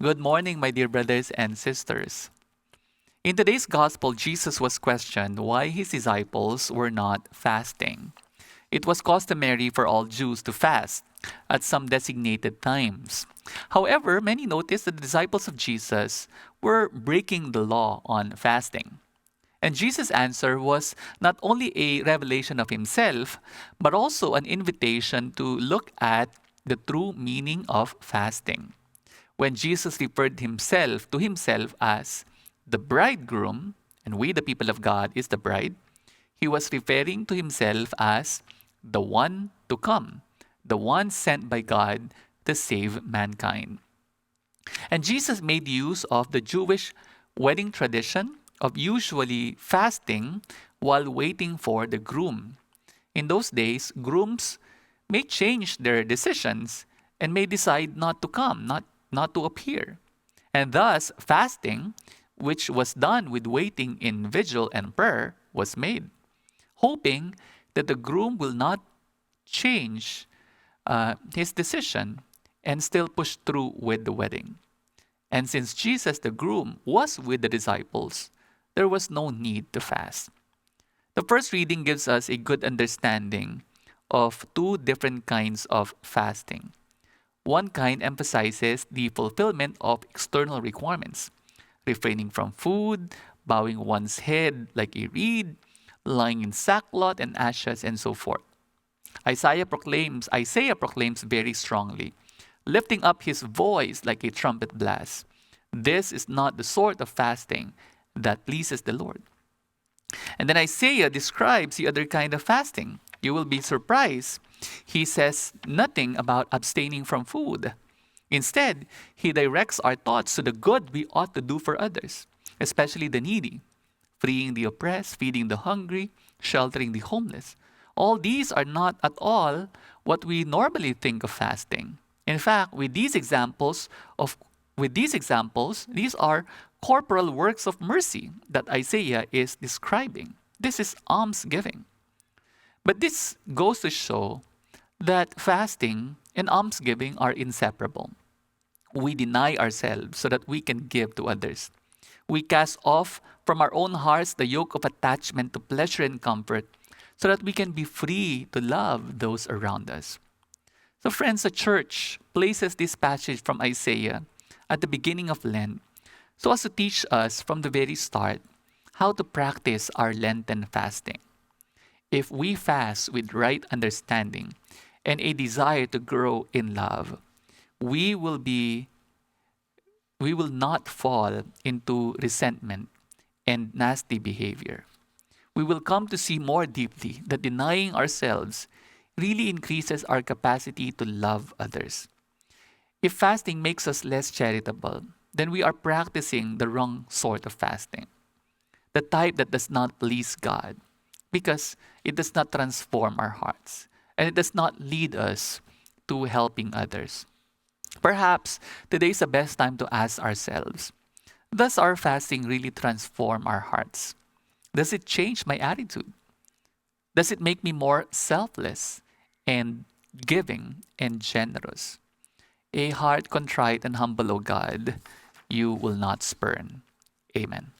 Good morning, my dear brothers and sisters. In today's gospel, Jesus was questioned why his disciples were not fasting. It was customary for all Jews to fast at some designated times. However, many noticed that the disciples of Jesus were breaking the law on fasting. And Jesus' answer was not only a revelation of himself, but also an invitation to look at the true meaning of fasting. When Jesus referred himself to himself as the bridegroom, and we, the people of God, is the bride, he was referring to himself as the one to come, the one sent by God to save mankind. And Jesus made use of the Jewish wedding tradition of usually fasting while waiting for the groom. In those days, grooms may change their decisions and may decide not to come, not to appear. And thus, fasting, which was done with waiting in vigil and prayer, was made, hoping that the groom will not change his decision and still push through with the wedding. And since Jesus, the groom, was with the disciples, there was no need to fast. The first reading gives us a good understanding of two different kinds of fasting. One kind emphasizes the fulfillment of external requirements, refraining from food, bowing one's head like a reed, lying in sackcloth and ashes, and so forth. Isaiah proclaims very strongly, lifting up his voice like a trumpet blast. This is not the sort of fasting that pleases the Lord. And then Isaiah describes the other kind of fasting. You will be surprised. He says nothing about abstaining from food. Instead, he directs our thoughts to the good we ought to do for others, especially the needy, freeing the oppressed, feeding the hungry, sheltering the homeless. All these are not at all what we normally think of fasting. In fact, with these examples, these are corporal works of mercy that Isaiah is describing. This is almsgiving. But this goes to show that fasting and almsgiving are inseparable. We deny ourselves so that we can give to others. We cast off from our own hearts the yoke of attachment to pleasure and comfort so that we can be free to love those around us. So, friends, the church places this passage from Isaiah at the beginning of Lent so as to teach us from the very start how to practice our Lenten fasting. If we fast with right understanding and a desire to grow in love, we will be we will not fall into resentment and nasty behavior. We will come to see more deeply that denying ourselves really increases our capacity to love others. If fasting makes us less charitable, then we are practicing the wrong sort of fasting, the type that does not please God, because it does not transform our hearts and it does not lead us to helping others. Perhaps today is the best time to ask ourselves, does our fasting really transform our hearts? Does it change my attitude? Does it make me more selfless and giving and generous? A heart contrite and humble, O God, you will not spurn. Amen.